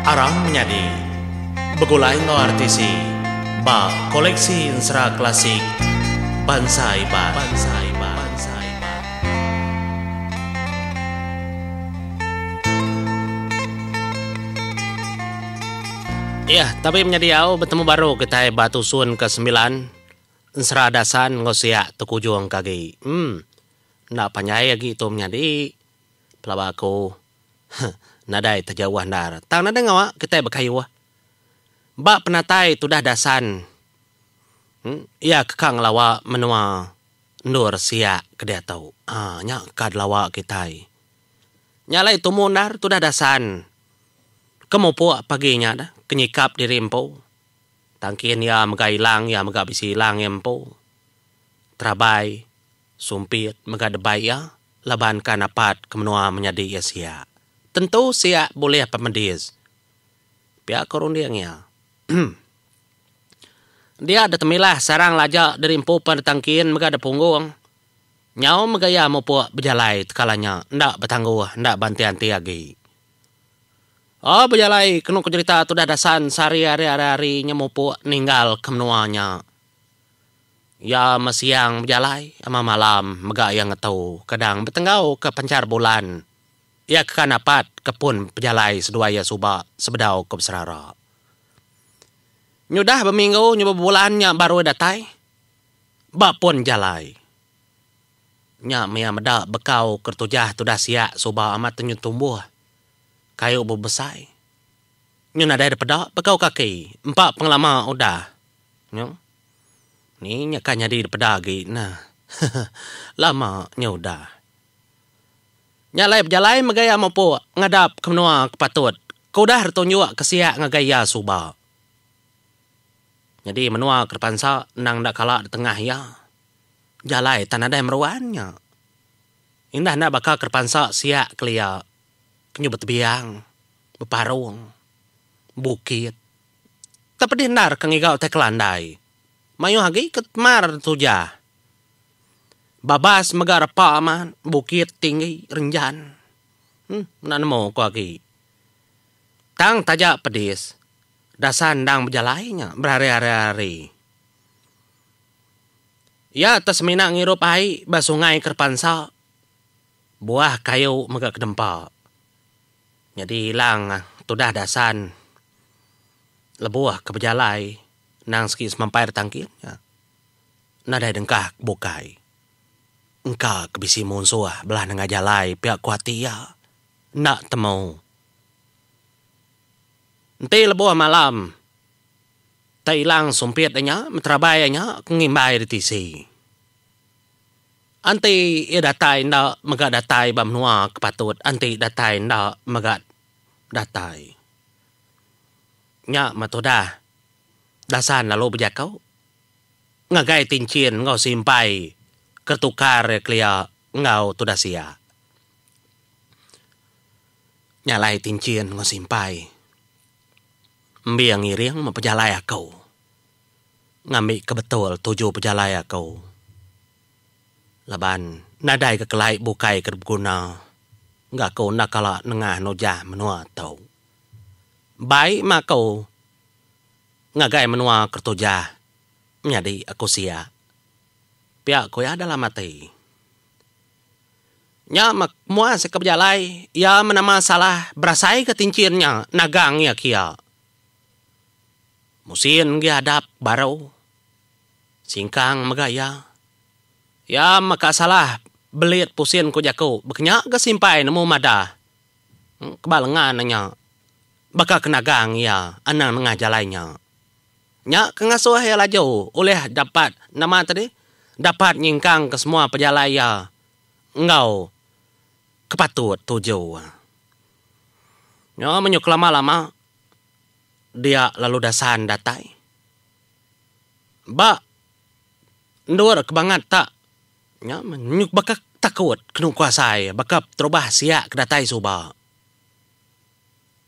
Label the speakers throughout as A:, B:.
A: Arang menjadi begulai ngo artisi ba koleksi insra klasik bangsa iba. Ya, tapi menjadi au bertemu baru kita batu sun ke-9 insra dasan ngosia tukujung kagi. Nak panyai lagi itu menjadi pelabaku. Nadai terjauh ndar. Tang nada ngawa kita berkayu. Ba penatai tu dah dasan. Ya kekang lawa menua nur sia kedia tahu. Nya kad lawa kita. Nyalai tu mundar tu dah dasan. Kemupu paginya dah kenyikap diri empo. Tangkin ya megailang ya megabisi lang empo. Trabai sumpit megadebai ya laban kanapat kemenua menjadi ya sia. Tentu sia boleh pemedis. Pihak korun dia ya. Dia ada temilah sarang lajak dari empu tangkin mega ada punggung. Nyau megaya mau berjalai kalanya ndak bertangguh ndak banti-anti lagi. Oh berjalai kenu cerita tu dah dasan sari hari nyamupu ninggal kemenuanya. Ya mesiang berjalai ama malam mega yang ngetau kadang bertenggau ke pencar bulan. Ya kekanapat kepun pejalai seduaya suba sebedau ke besarara. Nyudah berminggu nyoba bulannya baru datai. Bak pun jalai. Nya mea meda bekau kertujah tu dah siak suba amat tenyu tumbuh. Kayu berbesai. Nyu nadai daripada bekau kaki. 4 pengelama udah. Nyu. Ni nyakan jadi daripada lagi. Nah. Lama nyu udah. Nyalai berjalai megaya mampu ngadap kemenua kepatut. Kau dah tertunjuk kesiak ngagaya suba. Jadi menua kerpansa nang dak kalak di tengah ya. Jalai tanah dah meruannya. Indah nak bakal kerpansa siak kelia. Kenyu bertebiang. Berparung. Bukit. Tapi dihindar kengigau teh kelandai. Mayu hagi ketmar tujah. Babas megara paman, bukit tinggi, renjan. Nanamo ko lagi. Tang tajak pedis. Dasan dang berjalainya berhari-hari. Ya atas minang ngirup ai basungai kerpansa. Buah kayu mega kedempa. Jadi hilang tu dah dasan. Lebuah ke berjalai. Nang sekis mampir tangkirnya. Nadai dengkah bukai. Engkau kebisi munsuah belah nengah jalai pihak kuatia. Nak temu. Nanti lebuah malam. Tak hilang sumpitnya, meterabayanya, ngimbai di tisi. Anti ia datai ndak megat datai bamnua kepatut. Anti datai ndak megat datai. Nya matodah. Dasan lalu berjakau. Ngagai tincin ngau simpai. Ketukar klia ngau tu dasia. Nyalai tincin ngosimpai. Mbiang iriang memperjalai aku. Ngambil kebetul 7 perjalai aku. Laban nadai kekelai bukai kerbguna. Nggak kau nak kalak nengah nojah menua tau. Baik mak kau. Ngagai menua kertojah. Menjadi aku sia. Pihak ko ya adalah mati. Nya mak mua se keberjalai. Ya menama salah berasai ketincinnya. Nagang ya kia. Musin dia hadap baru. Singkang megaya. Ya maka salah belit pusin ko jako. Beknya kesimpai nemu madah. Kebalengan nya. Baka kenagang ya. Anang nengah jalainya. Nya kengasuh ya laju. Oleh dapat nama tadi. Dapat nyingkang ke semua pejalaya. Engkau kepatut 7. Ya menyuk lama-lama. Dia lalu dasan datai. Ba. Ndur kebangat tak. Ya menyuk bakak takut. Kenu kuasai. Bakap terubah siak kedatai suba.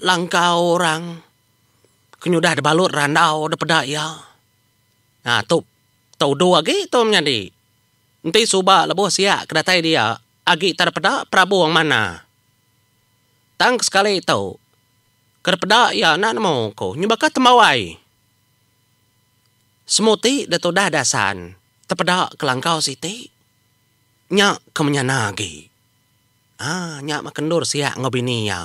A: Langkau orang. Kenyudah debalut randau depada ya. Nah tuh. Tahu 2 lagi tu menjadi. Nanti suba lebuh siak kedatai dia. Agi tak pada Prabu yang mana. Tang sekali tahu. Kerpada ya nak mo ko. Nyubaka temawai. Semuti dato dah dasan. Tepada kelangkau siti. Nyak kemenyanagi. Nyak makendur siak ngobini ya.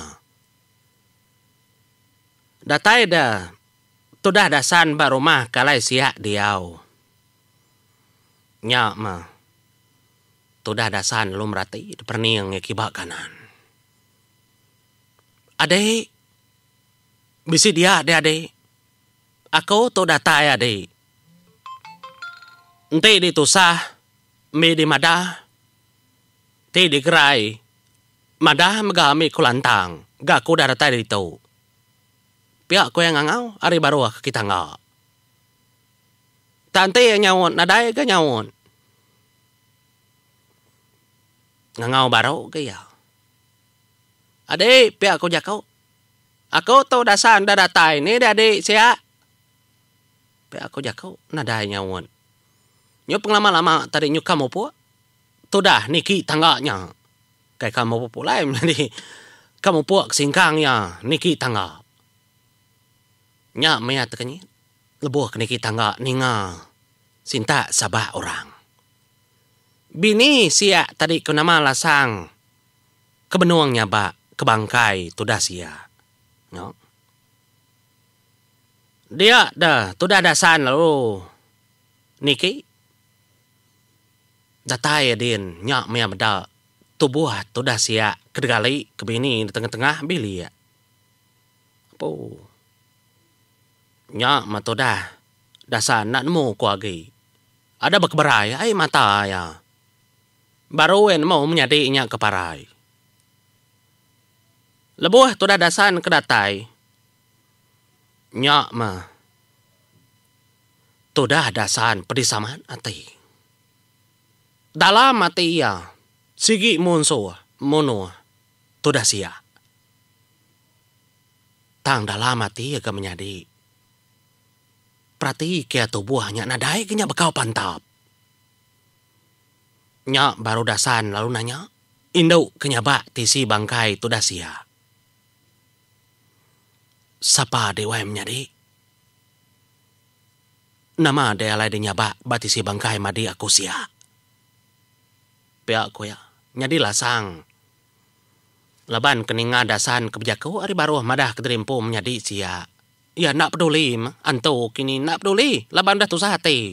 A: Datai dah. Tu dah dasan ba rumah kalai siak diau. Nyak mah. Tu dah dasan lu merati perniang ngekibak kanan. Adik. Bisi dia adik. Aku tu datai adik. Ente di tusah. Me di madah. Ti di gerai. Madah megami kulantang. Gak ku dah datai di tu. Pihak ku yang ngangau. Ari baru kita ngak. Tante yang nyawon. Nadai ke nyawon. Ngangau baru ke ya. Adik, pihak aku jakau. Aku tu dasan dah datai ni adik siap. Pihak aku jakau. Nadai nyawon. Nyo pengalaman-lama tadi nyo kamu pun. Tu dah niki tangganya. Kayak kamu pun lain. Jadi kamu pun kesingkangnya niki tangga. Nyak maya tekanyi. Lebuh ke niki tangga ninga. Sinta sabah orang. Bini siap tadi ke nama lasang. Kebenuangnya bak. Kebangkai tu dah siap. No. Dia dah. Tu dah dasan lalu. Niki. Datai din. Nyak maya beda. Tubuh tu dah siap. Kedegali kebini di tengah-tengah bili ya. Apa? Nyak mah tu dah. Dasan nak nemu ku lagi. Ada berkeberai. Ay mata ya. Baru en mau menyadinya keparai. Lebuh tu dah dasan kedatai. Nyak mah. Tu dah dasan pedisaman hati. Dalam hati ya. Sigi munso. Mono. Tu dah sia. Tang dalam hati ya ke menyadi. Perhati kia tubuhnya nadai kenya bekau pantap. Nyak baru dasan lalu nanya. Induk kenyabak tisi bangkai tu dah sia. Sapa dewa yang menyadi? Nama dia alai dia nyabak batisi bangkai madi aku sia. Pihak ku ya. Nyadi lasang. Laban keninga dasan kebijaku ari baru madah keterimpu menyadi sia. Ya nak peduli. Anto kini nak peduli. Laban dah tusah hati.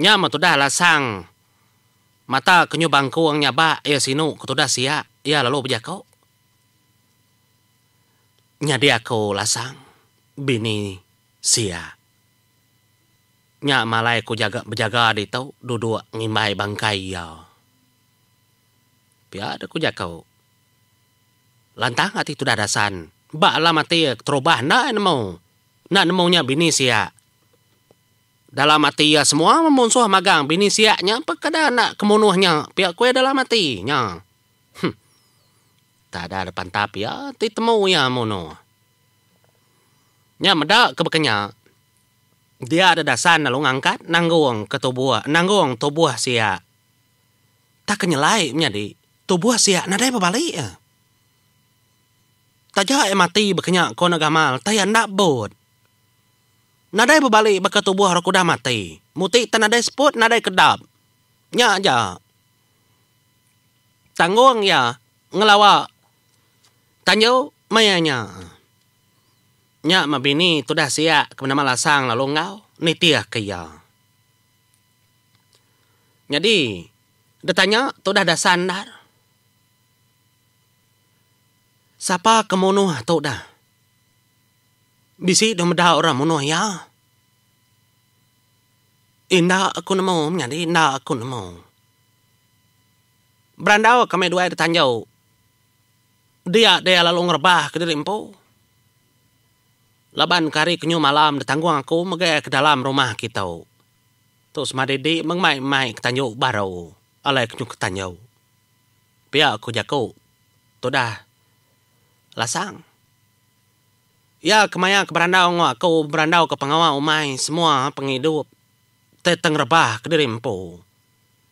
A: Nyama tu dah lasang. Mata kenyu bangku ang nyabak. Ya sinu ku tu dah sia. Ya lalu bijaku. Nyadi aku lasang. Bini sia. Nyak malai ku berjaga di tau. Duduk ngimbai bangkai ya. Pia ada ku jakau. Lantang hati tu dah dasan. Bak lah mati terubah nak nemu. Nak nemunya bini sia. Dalam hati ya semua memunsuh magang. Bini siaknya perkada nak kemunuhnya. Pihak kue dalam hatinya. Tak ada depan tapi ya. Ti temu ya mono. Nya medak kebekenya. Dia ada dasan lalu ngangkat. Nanggung ke tubuh. Nanggung tubuh siak. Tak kenyelai menjadi. Tubuh siak nadai berbalik ya. Tak jauh mati bekenya kau nagamal. Taya nak bod. Nadai berbalik baka tubuh aku dah mati. Muti tak nadai seput, nadai kedap. Nya aja. Tanggung ya. Ngelawak. Tanyo mayanya. Nya mabini tu dah siap ke nama lasang lalu ngau. Nitiah kaya. Jadi. Dia tanya tu dah sandar. Siapa kemunuh tu dah? Bisi dah medah orang munuh ya. Indah aku nemu. Jadi indah aku nemu. Berandau kami dua ada tanjau. Dia lalu ngerebah ke dirimpu. Laban kari kenyu malam ditanggung aku megaya ke dalam rumah kita. Terus madidi mengmai-mai ke tanjau baru. Alai kenyu ke tanjau. Pia aku jaku. Tu dah. Lasang. Ya kemaya ke berandau aku berandau ke pengawal umai. Semua penghidup. Teteng rebah ke dirimpu.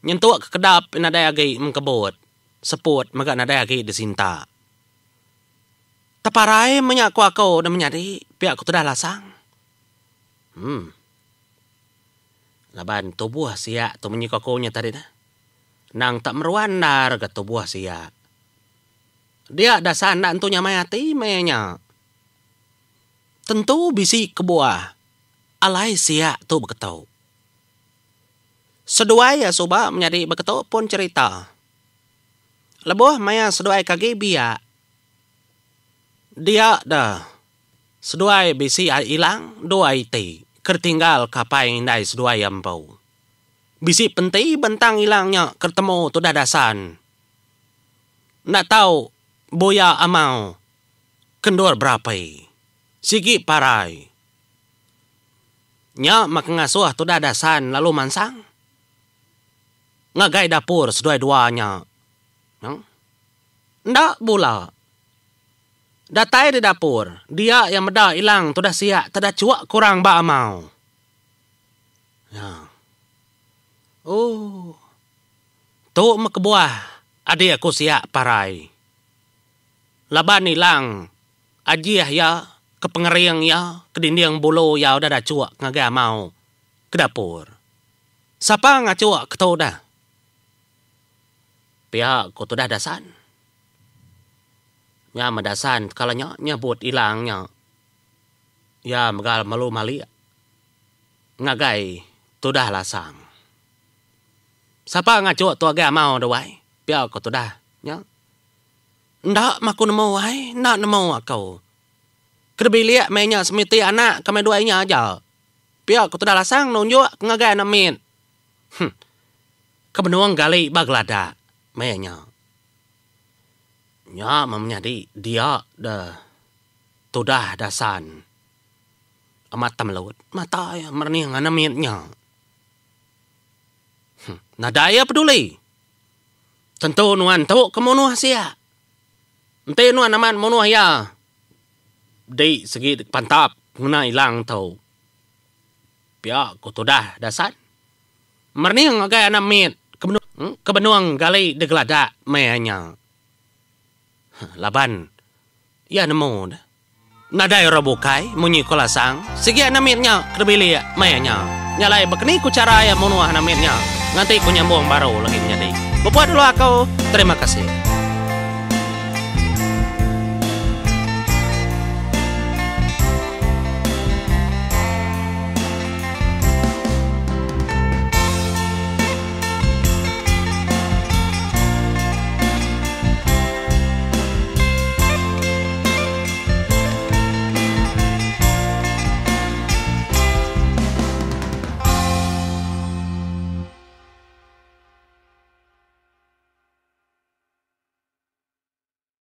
A: Nyentuk ke kedap inadai agi mengkebut. Seput mega nadai agi disinta. Taparai menyaku aku dan menyadi pihak aku sudah lasang. Laban tubuh siya tu menyikakunya tadi dah. Nang tak meruan nar ke tubuh siya. Dia dasan nak entunya mayati mayanya. Tentu bisi kebuah. Alai siya tu berketau. Seduai ya soba menyadi berketau pun cerita. Lebuh maya seduai kaki biak. Dia dah. Seduai bisi hilang dua iti. Kertinggal kapai indai seduai ampau. Bisi penting bentang hilangnya ketemu tu dah dasan. Nak tahu boya amau. Kendor berapa. Sigi parai. Nya mak ngasuh tu dah dasan lalu mansang. Ngagai dapur seduai duanya. Ndak pula. Datai di dapur. Dia yang meda hilang tu dah siap. Tada cuak kurang ba amau. Ya. Oh. Tu mekebuah. Adik aku siap parai. Laban hilang. Ajiah ya. Kepengeriang ya. Kedinding bulu ya udah dah cuak ngagai amau. Ke dapur. Siapa ngacuak ketau dah? Pihak ku tu dah dasan. Nya madasan kalau nyebut hilangnya. Ya megal malu malia. Ngagai tu dah lasang. Siapa ngacuak tu agak mau dah wai? Pihak ku tu dah. Nya. Ndak maku nemu wai. Ndak nemu aku. Kerbiliak mainnya semiti anak kami duanya aja. Pihak ku tu dah lasang nunjuk ngagai namin. Kebenuang gali baglada. Mainnya. Nya menyadi dia dah tu dah dasan. Amat tamlaut. Mata ya mernih nganamitnya. Nadaya peduli. Tentu nuan tu kemunuh sia. Ente nuan aman munuh ya. Di segi pantap guna hilang tau. Pia ku tu dah dasan. Mernih ngagai anamit. Kebenuang gali deglada mayanya. Laban. Ya nemu. Nadai robukai. Munyi kolasang. Segi namitnya. Kerbili mayanya. Nyalai bekeni ku cara ya munuah namitnya. Nanti ku nyambung baru lagi menjadi. Buat dulu aku. Terima kasih.